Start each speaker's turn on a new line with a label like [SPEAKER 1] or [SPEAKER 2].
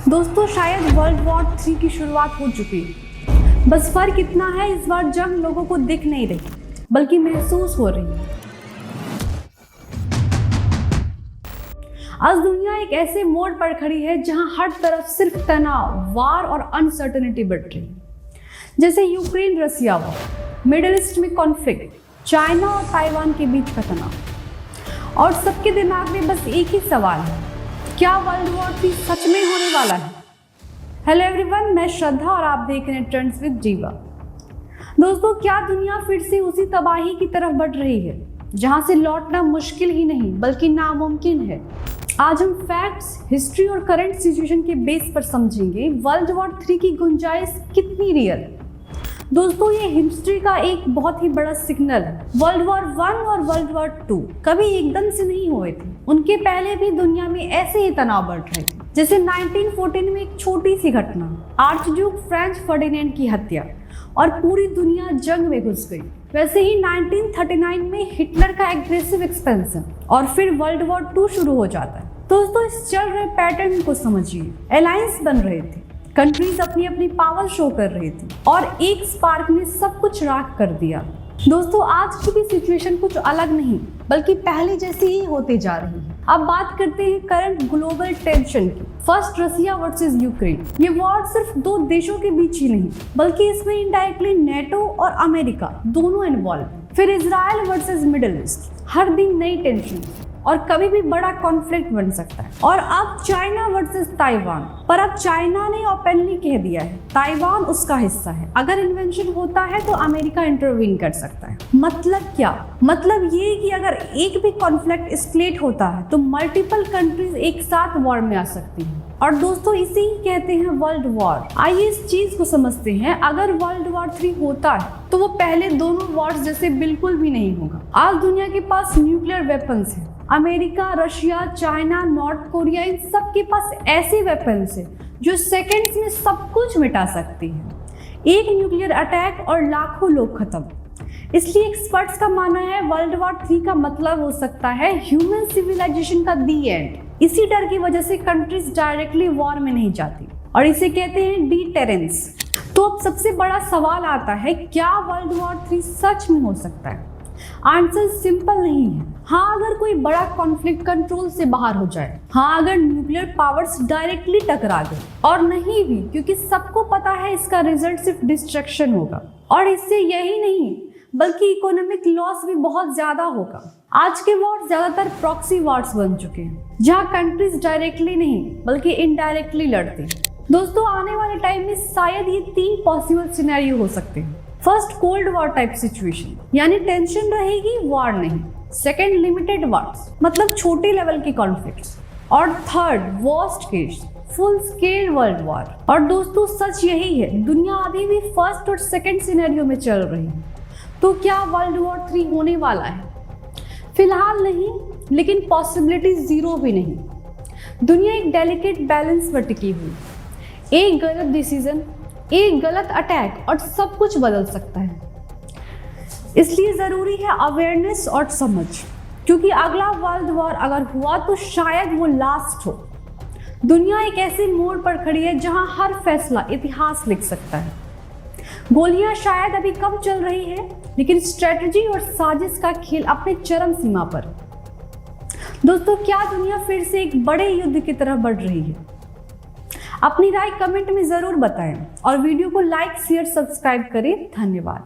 [SPEAKER 1] दोस्तों शायद world war 3 की शुरुआत हो चुकी है। बस फर्क इतना है, इस बार जंग लोगों को दिख नहीं रही बल्कि महसूस हो रही है। आज दुनिया एक ऐसे मोड़ पर खड़ी है जहां हर तरफ सिर्फ तनाव, वार और अनसर्टेनिटी बढ़ रही है। जैसे यूक्रेन रसिया वॉर, मिडिल ईस्ट में कॉन्फ्लिक्ट, चाइना और ताइवान के बीच का तनाव। और सबके दिमाग में बस एक ही सवाल है, क्या वर्ल्ड वॉर 3 सच में होने वाला है? हेलो एवरीवन, मैं श्रद्धा और आप देख रहे हैं ट्रेंड्स विद जीवा। दोस्तों, क्या दुनिया फिर से उसी तबाही की तरफ बढ़ रही है जहां से लौटना मुश्किल ही नहीं बल्कि नामुमकिन है? आज हम फैक्ट्स, हिस्ट्री और करंट सिचुएशन के बेस पर समझेंगे वर्ल्ड वॉर 3 की गुंजाइश कितनी रियल है। दोस्तों, ये हिस्ट्री का एक बहुत ही बड़ा सिग्नल है। वर्ल्ड वॉर 1 और वर्ल्ड वॉर 2 कभी एकदम से नहीं हुए थे। उनके पहले भी दुनिया में ऐसे ही तनाव बढ़ रहे थे। जैसे 1914 में एक छोटी सी घटना, आर्चड्यूक फ्रांज फर्डिनेंड की हत्या और पूरी दुनिया जंग में घुस गई। वैसे ही 1939 में हिटलर का एग्रेसिव एक्सपेंशन और फिर वर्ल्ड वॉर 2 शुरू हो जाता है। दोस्तों, इस चल रहे पैटर्न को समझिए। अलायंस बन रहे थे, कंट्रीज अपनी अपनी पावर शो कर रही थी और एक स्पार्क ने सब कुछ राख कर दिया। दोस्तों, आज की भी सिचुएशन कुछ अलग नहीं बल्कि पहले जैसी ही होते जा रही है। अब बात करते हैं करंट ग्लोबल टेंशन की। फर्स्ट, रसिया वर्सेस यूक्रेन। ये वॉर सिर्फ 2 देशों के बीच ही नहीं बल्कि इसमें इनडायरेक्टली नेटो और अमेरिका दोनों इन्वॉल्व हैं। फिर इजराइल वर्सेस मिडिल ईस्ट, हर दिन नई टेंशन और कभी भी बड़ा कॉन्फ्लिक्ट बन सकता है। और अब चाइना वर्सेस ताइवान, पर अब चाइना ने ओपनली कह दिया है ताइवान उसका हिस्सा है। अगर इन्वेंशन होता है तो अमेरिका इंटरवीन कर सकता है। मतलब क्या? मतलब ये कि अगर एक भी कॉन्फ्लिक्ट एस्केलेट होता है तो मल्टीपल कंट्रीज एक साथ वॉर में आ सकती हैं। और दोस्तों, इसे ही कहते हैं वर्ल्ड वॉर। आइए इस चीज को समझते हैं। अगर वर्ल्ड वॉर 3 होता है तो वो पहले दोनों वॉर्स जैसे बिल्कुल भी नहीं होगा। आज दुनिया के पास न्यूक्लियर वेपन्स है। America, Russia, China, North Korea, इन सब के पास ऐसे वेपन्स है जो सेकेंड्स में सब कुछ मिटा सकती है। एक न्यूक्लियर अटैक और लाखों लोग खत्म। इसलिए एक्सपर्ट्स का मानना है वर्ल्ड वॉर 3 का मतलब हो सकता है ह्यूमन सिविलाइजेशन का दी एंड। इसी डर की वजह से कंट्रीज डायरेक्टली वॉर में नहीं जाती और इसे कहते हैं डीटेरेंस। तो अब सबसे बड़ा सवाल आता है, क्या वर्ल्ड वॉर 3 सच में हो सकता है? आंसर सिंपल नहीं है। हाँ, अगर कोई बड़ा कॉन्फ्लिक्ट कंट्रोल से बाहर हो जाए। हाँ, अगर न्यूक्लियर पावर्स डायरेक्टली टकरा गए। और नहीं भी, क्योंकि सबको पता है इसका रिजल्ट सिर्फ डिस्ट्रक्शन होगा। और इससे यही नहीं बल्कि इकोनॉमिक लॉस भी बहुत ज्यादा होगा। आज के वॉर ज्यादातर प्रॉक्सी वॉर्स बन चुके हैं जहाँ कंट्रीज डायरेक्टली नहीं बल्कि इनडायरेक्टली लड़ते हैं। दोस्तों, आने वाले टाइम में शायद ये 3 पॉसिबल सिनेरियो हो सकते हैं। First, cold war type situation, यानी टेंशन रहेगी, वॉर नहीं। सेकेंड, लिमिटेड वॉर्स, मतलब छोटे लेवल के कॉन्फ्लिक्ट्स। और third, worst case, full scale world war. और दोस्तों, सच यही है, दुनिया अभी भी फर्स्ट और सेकेंड सिनेरियो में चल रही है। तो क्या वर्ल्ड वॉर 3 होने वाला है? फिलहाल नहीं, लेकिन पॉसिबिलिटी 0 भी नहीं। दुनिया एक डेलिकेट बैलेंस पर टिकी हुई। एक गलत डिसीजन, एक गलत अटैक और सब कुछ बदल सकता है। इसलिए जरूरी है अवेयरनेस और समझ, क्योंकि अगला वर्ल्ड वॉर अगर हुआ तो शायद वो लास्ट हो। दुनिया एक ऐसे मोड़ पर खड़ी है जहां हर फैसला इतिहास लिख सकता है। गोलियां शायद अभी कम चल रही है, लेकिन स्ट्रेटजी और साजिश का खेल अपने चरम सीमा पर। दोस्तों, क्या दुनिया फिर से एक बड़े युद्ध की तरफ बढ़ रही है? अपनी राय कमेंट में जरूर बताएं और वीडियो को लाइक, शेयर, सब्सक्राइब करें। धन्यवाद।